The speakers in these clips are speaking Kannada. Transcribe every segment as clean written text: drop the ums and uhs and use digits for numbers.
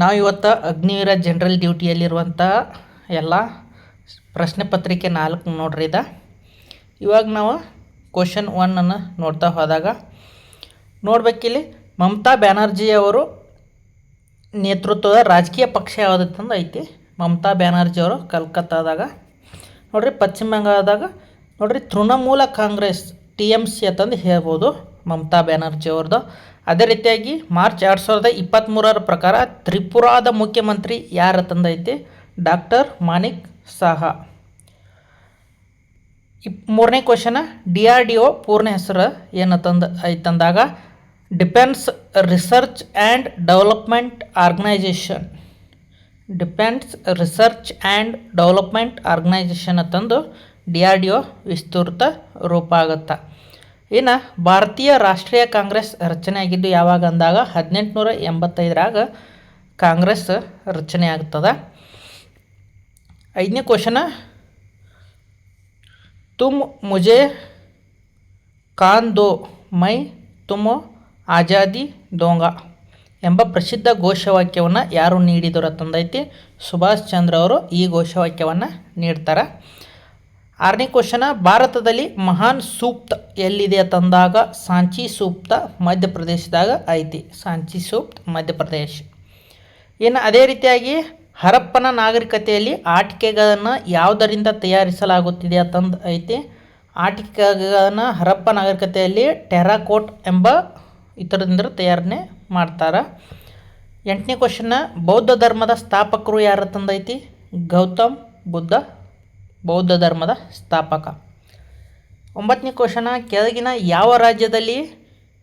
ನಾವು ಇವತ್ತು ಅಗ್ನಿವೀರ ಜನರಲ್ ಡ್ಯೂಟಿಯಲ್ಲಿರುವಂಥ ಎಲ್ಲ ಪ್ರಶ್ನೆ ಪತ್ರಿಕೆ 4 ನೋಡ್ರಿ ಇವಾಗ ನಾವು ಕ್ವಶನ್ 1 ನೋಡ್ತಾ ಹೋದಾಗ ನೋಡ್ಬೇಕಿಲ್ಲಿ ಮಮತಾ ಬ್ಯಾನರ್ಜಿ ಅವರು ನೇತೃತ್ವದ ರಾಜಕೀಯ ಪಕ್ಷ ಯಾವುದಂತಂದು ಐತಿ. ಮಮತಾ ಬ್ಯಾನರ್ಜಿ ಅವರು ಕಲ್ಕತ್ತಾದಾಗ ನೋಡ್ರಿ, ಪಶ್ಚಿಮ ಬಂಗಾಳದಾಗ ನೋಡ್ರಿ ತೃಣಮೂಲ ಕಾಂಗ್ರೆಸ್ TMC ಅಂತಂದು ಹೇಳ್ಬೋದು ಮಮತಾ ಬ್ಯಾನರ್ಜಿ ಅವ್ರದ್ದು. ಅದೇ ರೀತಿಯಾಗಿ ಮಾರ್ಚ್ 2023 ಪ್ರಕಾರ ತ್ರಿಪುರಾದ ಮುಖ್ಯಮಂತ್ರಿ ಯಾರು ತಂದೈತಿ? ಡಾಕ್ಟರ್ ಮಾಣಿಕ್ ಸಾಹಾ. ಮೂರನೇ ಕ್ವಶನ, DRDO ಪೂರ್ಣ ಹೆಸರು ಏನಂತಂದು ಐತಂದಾಗ defence research and development organisation. Defence research and development organisation ಅಂತಂದು DRDO ವಿಸ್ತೃತ ರೂಪ ಆಗುತ್ತೆ. ಇನ್ನು ಭಾರತೀಯ ರಾಷ್ಟ್ರೀಯ ಕಾಂಗ್ರೆಸ್ ರಚನೆ ಆಗಿದ್ದು ಯಾವಾಗ ಅಂದಾಗ 1885ರಾಗ ಕಾಂಗ್ರೆಸ್ ರಚನೆ ಆಗ್ತದೆ. 5ನೇ ಕ್ವಶನ, ತುಮ್ ಮುಜೆ ಕಾನ್ ದೋ ಮೈ ತುಮೋ ಆಜಾದಿ ದೋಂಗಾ ಎಂಬ ಪ್ರಸಿದ್ಧ ಘೋಷವಾಕ್ಯವನ್ನು ಯಾರು ನೀಡಿದರು ಅಂತಂದೈತಿ? ಸುಭಾಷ್ ಚಂದ್ರ ಅವರು ಈ ಘೋಷವಾಕ್ಯವನ್ನು ನೀಡ್ತಾರೆ. 6ನೇ ಕ್ವಶನ, ಭಾರತದಲ್ಲಿ ಮಹಾನ್ ಸೂಕ್ತ ಎಲ್ಲಿದೆ ಅಂತಂದಾಗ ಸಾಂಚಿ ಸೂಕ್ತ ಮಧ್ಯಪ್ರದೇಶದಾಗ ಐತಿ. ಸಾಂಚಿ ಸೂಕ್ತ ಮಧ್ಯಪ್ರದೇಶ. ಇನ್ನು ಅದೇ ರೀತಿಯಾಗಿ ಹರಪ್ಪನ ನಾಗರಿಕತೆಯಲ್ಲಿ ಆಟಿಕೆಗಳನ್ನು ಯಾವುದರಿಂದ ತಯಾರಿಸಲಾಗುತ್ತಿದೆ ಅಂತಂದು ಐತಿ. ಆಟಿಕೆಗಳನ್ನು ಹರಪ್ಪ ನಾಗರಿಕತೆಯಲ್ಲಿ ಟೆರಾಕೋಟ್ ಎಂಬ ಇದರಿಂದ ತಯಾರಣೆ ಮಾಡ್ತಾರೆ. 8ನೇ ಕ್ವಶನ್ನ, ಬೌದ್ಧ ಧರ್ಮದ ಸ್ಥಾಪಕರು ಯಾರು ತಂದೈತಿ? ಗೌತಮ್ ಬುದ್ಧ ಬೌದ್ಧ ಧರ್ಮದ ಸ್ಥಾಪಕ. 9ನೇ ಕ್ವಶನ, ಕೆಳಗಿನ ಯಾವ ರಾಜ್ಯದಲ್ಲಿ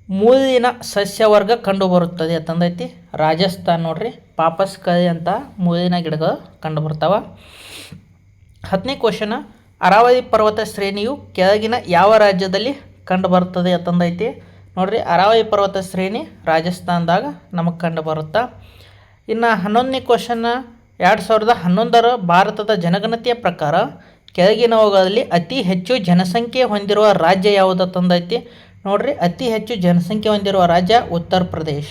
ಮುಳ್ಳಿನ ಸಸ್ಯವರ್ಗ ಕಂಡುಬರುತ್ತದೆ ಅಂತಂದೈತಿ? ರಾಜಸ್ಥಾನ್. ನೋಡ್ರಿ, ಪಾಪಸ್ ಕಳಿ ಅಂತ ಮುಳ್ಳಿನ ಗಿಡಗಳು ಕಂಡುಬರ್ತಾವ. 10ನೇ ಕ್ವಶನ, ಅರಾವಳಿ ಪರ್ವತ ಶ್ರೇಣಿಯು ಕೆಳಗಿನ ಯಾವ ರಾಜ್ಯದಲ್ಲಿ ಕಂಡುಬರ್ತದೆ ಅಂತಂದೈತಿ? ನೋಡ್ರಿ, ಅರಾವಳಿ ಪರ್ವತ ಶ್ರೇಣಿ ರಾಜಸ್ಥಾನದಾಗ ನಮಗೆ ಕಂಡುಬರುತ್ತಾ. ಇನ್ನು 11ನೇ ಕ್ವಶನ್ನ, 2011 ಭಾರತದ ಜನಗಣತಿಯ ಪ್ರಕಾರ ಕೆಳಗಿನವುಗಳಲ್ಲಿ ಅತಿ ಹೆಚ್ಚು ಜನಸಂಖ್ಯೆ ಹೊಂದಿರುವ ರಾಜ್ಯ ಯಾವುದು ತಂದೈತಿ? ನೋಡ್ರಿ, ಅತಿ ಹೆಚ್ಚು ಜನಸಂಖ್ಯೆ ಹೊಂದಿರುವ ರಾಜ್ಯ ಉತ್ತರ ಪ್ರದೇಶ.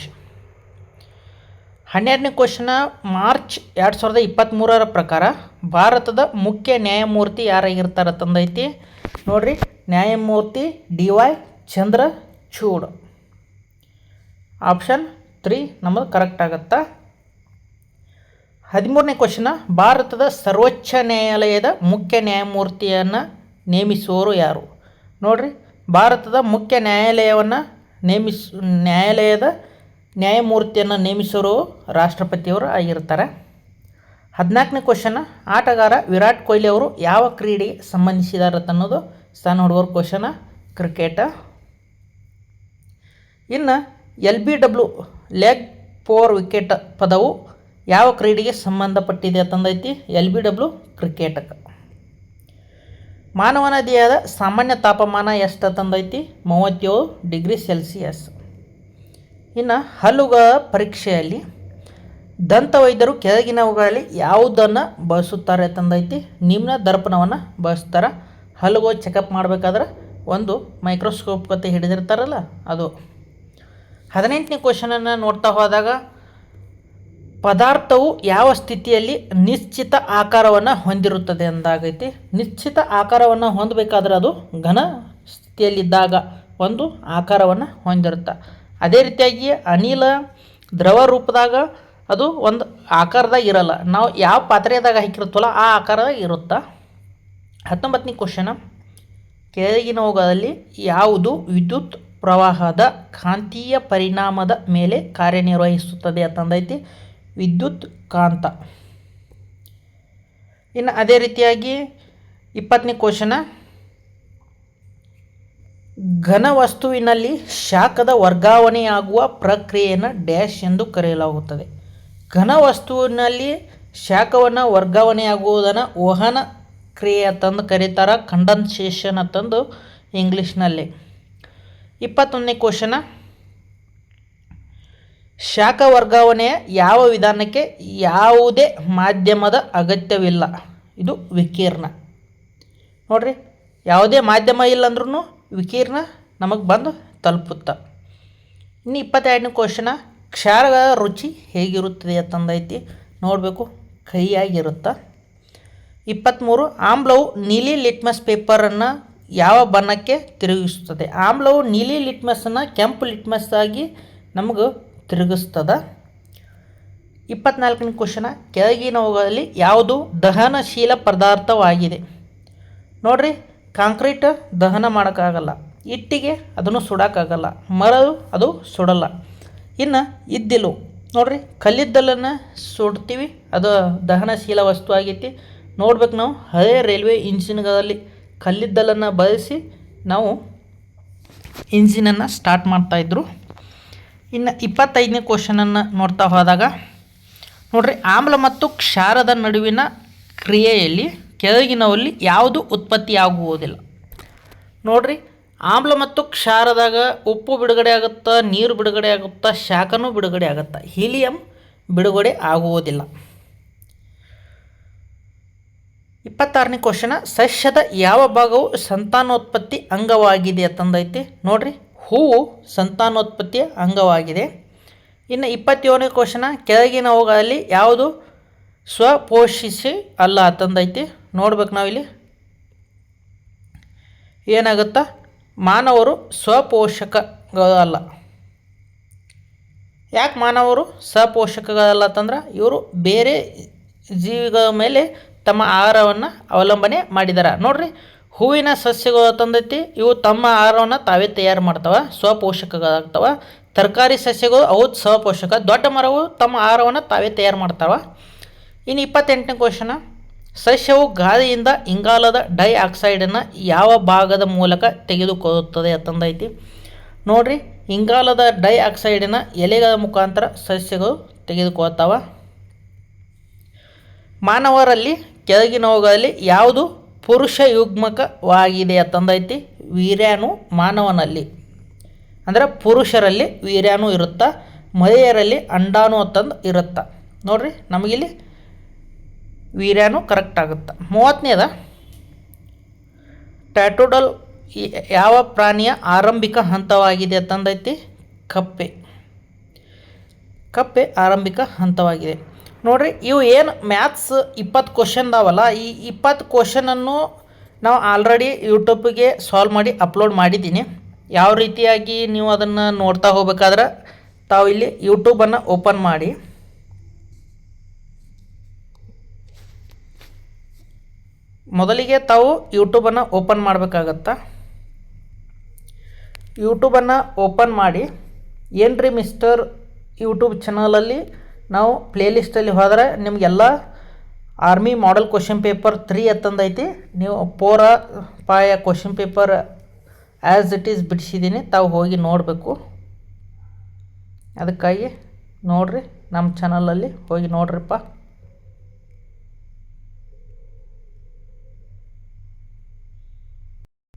12ನೇ ಕ್ವಶನ, ಮಾರ್ಚ್ 2023 ಪ್ರಕಾರ ಭಾರತದ ಮುಖ್ಯ ನ್ಯಾಯಮೂರ್ತಿ ಯಾರಾಗಿರ್ತಾರೆ ತಂದೈತಿ? ನೋಡ್ರಿ, ನ್ಯಾಯಮೂರ್ತಿ DY ಚಂದ್ರಚೂಡ್. ಆಪ್ಷನ್ 3 ನಮ್ಮದು ಕರೆಕ್ಟ್ ಆಗುತ್ತಾ. 13ನೇ ಕ್ವಶನ, ಭಾರತದ ಸರ್ವೋಚ್ಚ ನ್ಯಾಯಾಲಯದ ಮುಖ್ಯ ನ್ಯಾಯಮೂರ್ತಿಯನ್ನು ನೇಮಿಸುವವರು ಯಾರು? ನೋಡ್ರಿ, ಭಾರತದ ಮುಖ್ಯ ನ್ಯಾಯಾಲಯದ ನ್ಯಾಯಮೂರ್ತಿಯನ್ನು ನೇಮಿಸೋರು ರಾಷ್ಟ್ರಪತಿಯವರು ಆಗಿರ್ತಾರೆ. 14ನೇ ಕ್ವಶನ, ಆಟಗಾರ ವಿರಾಟ್ ಕೊಹ್ಲಿ ಅವರು ಯಾವ ಕ್ರೀಡೆಗೆ ಸಂಬಂಧಿಸಿದಾರೆ ಅನ್ನೋದು ಸಣ್ಣ ಹುಡುಗರ ಕ್ವಶನ, ಕ್ರಿಕೆಟ್. ಇನ್ನು LBW ಲೆಗ್ ಫೋರ್ ವಿಕೆಟ್ ಪದವು ಯಾವ ಕ್ರೀಡೆಗೆ ಸಂಬಂಧಪಟ್ಟಿದೆ ಅಂತಂದೈತಿ? LBW ಕ್ರಿಕೆಟ್ಗೆ. ಮಾನವನ ದೇಹದ ಸಾಮಾನ್ಯ ತಾಪಮಾನ ಎಷ್ಟು ತಂದೈತಿ? 37 ಡಿಗ್ರಿ ಸೆಲ್ಸಿಯಸ್. ಇನ್ನು ಹಲ್ಲುಗಳ ಪರೀಕ್ಷೆಯಲ್ಲಿ ದಂತವೈದ್ಯರು ಕೆಳಗಿನವುಗಳಲ್ಲಿ ಯಾವುದನ್ನು ಬಳಸುತ್ತಾರೆ ತಂದೈತಿ? ನಿಮ್ನ ದರ್ಪಣವನ್ನು ಬಳಸ್ತಾರೆ. ಹಲ್ಲುಗಳು ಚೆಕಪ್ ಮಾಡಬೇಕಾದ್ರೆ ಒಂದು ಮೈಕ್ರೋಸ್ಕೋಪ್ ಕತೆ ಹಿಡಿದಿರ್ತಾರಲ್ಲ ಅದು. 18ನೇ ಕ್ವಶನನ್ನು ನೋಡ್ತಾ ಹೋದಾಗ ಪದಾರ್ಥವು ಯಾವ ಸ್ಥಿತಿಯಲ್ಲಿ ನಿಶ್ಚಿತ ಆಕಾರವನ್ನು ಹೊಂದಿರುತ್ತದೆ ಅಂದಾಗೈತಿ. ನಿಶ್ಚಿತ ಆಕಾರವನ್ನು ಹೊಂದಬೇಕಾದ್ರೆ ಅದು ಘನ ಸ್ಥಿತಿಯಲ್ಲಿದ್ದಾಗ ಒಂದು ಆಕಾರವನ್ನು ಹೊಂದಿರುತ್ತೆ. ಅದೇ ರೀತಿಯಾಗಿ ಅನಿಲ ದ್ರವ ರೂಪದಾಗ ಅದು ಒಂದು ಆಕಾರದಾಗ ಇರಲ್ಲ. ನಾವು ಯಾವ ಪಾತ್ರೆದಾಗ ಹಾಕಿರುತ್ತಲ್ಲ ಆ ಆಕಾರದಾಗ ಇರುತ್ತೆ. 19ನೇ ಕ್ವಶನ, ಕೆಳಗಿನವುಗಳಲ್ಲಿ ಯಾವುದು ವಿದ್ಯುತ್ ಪ್ರವಾಹದ ಕಾಂತೀಯ ಪರಿಣಾಮದ ಮೇಲೆ ಕಾರ್ಯನಿರ್ವಹಿಸುತ್ತದೆ ಅಂತಂದೈತಿ? ವಿದ್ಯುತ್ ಕಾಂತ. ಇನ್ನು ಅದೇ ರೀತಿಯಾಗಿ 20ನೇ ಕ್ವಶನ, ಘನವಸ್ತುವಿನಲ್ಲಿ ಶಾಖದ ವರ್ಗಾವಣೆಯಾಗುವ ಪ್ರಕ್ರಿಯೆಯನ್ನು ಡ್ಯಾಶ್ ಎಂದು ಕರೆಯಲಾಗುತ್ತದೆ. ಘನವಸ್ತುವಿನಲ್ಲಿ ಶಾಖವನ್ನು ವರ್ಗಾವಣೆಯಾಗುವುದನ್ನು ವಹನ ಕ್ರಿಯೆ ಅಂತಂದು ಕರೀತಾರೆ, ಕಂಡನ್ಸೇಷನ್ ಅಂತಂದು ಇಂಗ್ಲೀಷ್ನಲ್ಲಿ. 21ನೇ ಕ್ವಶನ, ಶಾಖ ವರ್ಗಾವಣೆಯ ಯಾವ ವಿಧಾನಕ್ಕೆ ಯಾವುದೇ ಮಾಧ್ಯಮದ ಅಗತ್ಯವಿಲ್ಲ? ಇದು ವಿಕಿರಣ. ನೋಡ್ರಿ, ಯಾವುದೇ ಮಾಧ್ಯಮ ಇಲ್ಲಂದ್ರೂ ವಿಕಿರಣ ನಮಗೆ ಬಂದು ತಲುಪುತ್ತೆ. ಇನ್ನು 22ನೇ ಕ್ವಶನ, ಕ್ಷಾರದ ರುಚಿ ಹೇಗಿರುತ್ತದೆ ಅಂತಂದೈತಿ ನೋಡಬೇಕು, ಕಹಿಯಾಗಿರುತ್ತಾ. 23 ಆಮ್ಲವು ನೀಲಿ ಲಿಟ್ಮಸ್ ಪೇಪರನ್ನು ಯಾವ ಬಣ್ಣಕ್ಕೆ ತಿರುಗಿಸುತ್ತದೆ? ಆಮ್ಲವು ನೀಲಿ ಲಿಟ್ಮಸನ್ನು ಕೆಂಪು ಲಿಟ್ಮಸ್ ಆಗಿ ನಮಗೆ ತಿರುಗಿಸ್ತದ. 24ನೇ ಕ್ವಶನ, ಕೆಳಗಿನವುಗಳಲ್ಲಿ ಯಾವುದು ದಹನಶೀಲ ಪದಾರ್ಥವಾಗಿದೆ? ನೋಡ್ರಿ, ಕಾಂಕ್ರೀಟ್ ದಹನ ಮಾಡೋಕ್ಕಾಗಲ್ಲ, ಇಟ್ಟಿಗೆ ಅದನ್ನು ಸುಡೋಕ್ಕಾಗಲ್ಲ, ಮರಳು ಅದು ಸುಡಲ್ಲ. ಇನ್ನು ಇದ್ದಿಲು ನೋಡ್ರಿ, ಕಲ್ಲಿದ್ದಲನ್ನು ಸುಡ್ತೀವಿ, ಅದು ದಹನಶೀಲ ವಸ್ತು ಆಗೈತಿ. ನೋಡ್ಬೇಕು, ನಾವು ಹಳೆ ರೈಲ್ವೆ ಇಂಜಿನ್ಗಳಲ್ಲಿ ಕಲ್ಲಿದ್ದಲನ್ನು ಬಳಸಿ ನಾವು ಇಂಜಿನನ್ನು ಸ್ಟಾರ್ಟ್ ಮಾಡ್ತಾಯಿದ್ರು. ಇನ್ನು 25ನೇ ಕ್ವಶನನ್ನು ನೋಡ್ತಾ ಹೋದಾಗ ನೋಡ್ರಿ, ಆಮ್ಲ ಮತ್ತು ಕ್ಷಾರದ ನಡುವಿನ ಕ್ರಿಯೆಯಲ್ಲಿ ಕೆಳಗಿನವಲ್ಲಿ ಯಾವುದು ಉತ್ಪತ್ತಿಯಾಗುವುದಿಲ್ಲ? ನೋಡ್ರಿ, ಆಮ್ಲ ಮತ್ತು ಕ್ಷಾರದಾಗ ಉಪ್ಪು ಬಿಡುಗಡೆ ಆಗುತ್ತಾ, ನೀರು ಬಿಡುಗಡೆ ಆಗುತ್ತಾ, ಶಾಖನೂ ಬಿಡುಗಡೆ ಆಗುತ್ತಾ? ಹೀಲಿಯಂ ಬಿಡುಗಡೆ ಆಗುವುದಿಲ್ಲ. 26ನೇ ಕ್ವಶನ, ಸಸ್ಯದ ಯಾವ ಭಾಗವು ಸಂತಾನೋತ್ಪತ್ತಿ ಅಂಗವಾಗಿದೆ ಅಂತಂದೈತಿ? ನೋಡ್ರಿ, ಹೂವು ಸಂತಾನೋತ್ಪತ್ತಿಯ ಅಂಗವಾಗಿದೆ. ಇನ್ನು 27ನೇ ಕ್ವಶನ, ಕೆಳಗಿನವುಗಳಲ್ಲಿ ಯಾವುದು ಸ್ವಪೋಷಿಸಿ ಅಲ್ಲ ಅಂತಂದೈತಿ? ನೋಡ್ಬೇಕು, ನಾವಿಲ್ಲಿ ಏನಾಗುತ್ತಾ, ಮಾನವರು ಸ್ವಪೋಷಕಗಳಲ್ಲ. ಯಾಕೆ ಮಾನವರು ಸ್ವಪೋಷಕಗಳಲ್ಲ ಅಂತಂದ್ರೆ ಇವರು ಬೇರೆ ಜೀವಿಗಳ ಮೇಲೆ ತಮ್ಮ ಆಹಾರವನ್ನು ಅವಲಂಬನೆ ಮಾಡಿದಾರೆ. ನೋಡ್ರಿ, ಹೂವಿನ ಸಸ್ಯಗಳು ತಂದೈತಿ, ಇವು ತಮ್ಮ ಆಹಾರವನ್ನು ತಾವೇ ತಯಾರು ಮಾಡ್ತಾವೆ, ಸ್ವಪೋಷಕಗಳಾಗ್ತವೆ. ತರಕಾರಿ ಸಸ್ಯಗಳು ಅವು ಸ್ವಪೋಷಕ. ದೊಡ್ಡ ಮರವು ತಮ್ಮ ಆಹಾರವನ್ನು ತಾವೇ ತಯಾರು ಮಾಡ್ತಾವೆ. ಇನ್ನು 28ನೇ ಕ್ವಶನ, ಸಸ್ಯವು ಗಾಳಿಯಿಂದ ಇಂಗಾಲದ ಡೈಆಕ್ಸೈಡನ್ನು ಯಾವ ಭಾಗದ ಮೂಲಕ ತೆಗೆದುಕೊಳ್ಳುತ್ತದೆ ಅಂತಂದೈತಿ? ನೋಡ್ರಿ, ಇಂಗಾಲದ ಡೈಆಕ್ಸೈಡಿನ ಎಲೆಗಳ ಮುಖಾಂತರ ಸಸ್ಯಗಳು ತೆಗೆದುಕೊಳ್ತಾವೆ. ಮಾನವರಲ್ಲಿ ಕೆಳಗಿನವುಗಳಲ್ಲಿ ಯಾವುದು ಪುರುಷ ಯುಗ್ಮಕವಾಗಿದೆ ಅಂತಂದೈತಿ? ವೀರ್ಯಾಣು ಮಾನವನಲ್ಲಿ ಅಂದರೆ ಪುರುಷರಲ್ಲಿ ವೀರ್ಯಾಣು ಇರುತ್ತಾ, ಮಹಿಳೆಯರಲ್ಲಿ ಅಂಡಾಣು ಅಂತಂದು ಇರುತ್ತಾ? ನೋಡ್ರಿ, ನಮಗಿಲ್ಲಿ ವೀರ್ಯಾಣು ಕರೆಕ್ಟ್ ಆಗುತ್ತೆ. 30ನೇದ, ಟ್ಯಾಟೋಡಲ್ ಯಾವ ಪ್ರಾಣಿಯ ಆರಂಭಿಕ ಹಂತವಾಗಿದೆ ಅಂತಂದೈತಿ? ಕಪ್ಪೆ ಆರಂಭಿಕ ಹಂತವಾಗಿದೆ. ನೋಡ್ರಿ, ಇವು ಏನು ಮ್ಯಾಥ್ಸ್ 20 ಕ್ವಶನ್ದಾವಲ್ಲ, ಈ 20 ಕ್ವಶನನ್ನು ನಾವು ಆಲ್ರೆಡಿ ಯೂಟ್ಯೂಬಿಗೆ ಸಾಲ್ವ್ ಮಾಡಿ ಅಪ್ಲೋಡ್ ಮಾಡಿದ್ದೀನಿ. ಯಾವ ರೀತಿಯಾಗಿ ನೀವು ಅದನ್ನು ನೋಡ್ತಾ ಹೋಗ್ಬೇಕಾದ್ರೆ ತಾವು ಇಲ್ಲಿ ಯೂಟ್ಯೂಬನ್ನು ಓಪನ್ ಮಾಡಿ ಮೊದಲಿಗೆ ತಾವು ಯೂಟ್ಯೂಬನ್ನು ಓಪನ್ ಮಾಡಬೇಕಾಗತ್ತಾ. ಯೂಟ್ಯೂಬನ್ನು ಓಪನ್ ಮಾಡಿ ಏನ್ರಿ ಮಿಸ್ಟರ್ ಯೂಟ್ಯೂಬ್ ಚಾನಲಲ್ಲಿ ನಾವು ಪ್ಲೇಲಿಸ್ಟಲ್ಲಿ ಹೋದರೆ ನಿಮಗೆಲ್ಲ ಆರ್ಮಿ ಮಾಡೆಲ್ ಕ್ವಶನ್ ಪೇಪರ್ 3 ಅಂತಂದೈತಿ. ನೀವು ಪೋರ question paper as it is ಬಿಡಿಸಿದ್ದೀನಿ, ತಾವು ಹೋಗಿ ನೋಡಬೇಕು. ಅದಕ್ಕಾಗಿ ನೋಡಿರಿ, ನಮ್ಮ ಚಾನಲಲ್ಲಿ ಹೋಗಿ ನೋಡ್ರಿಪ್ಪ.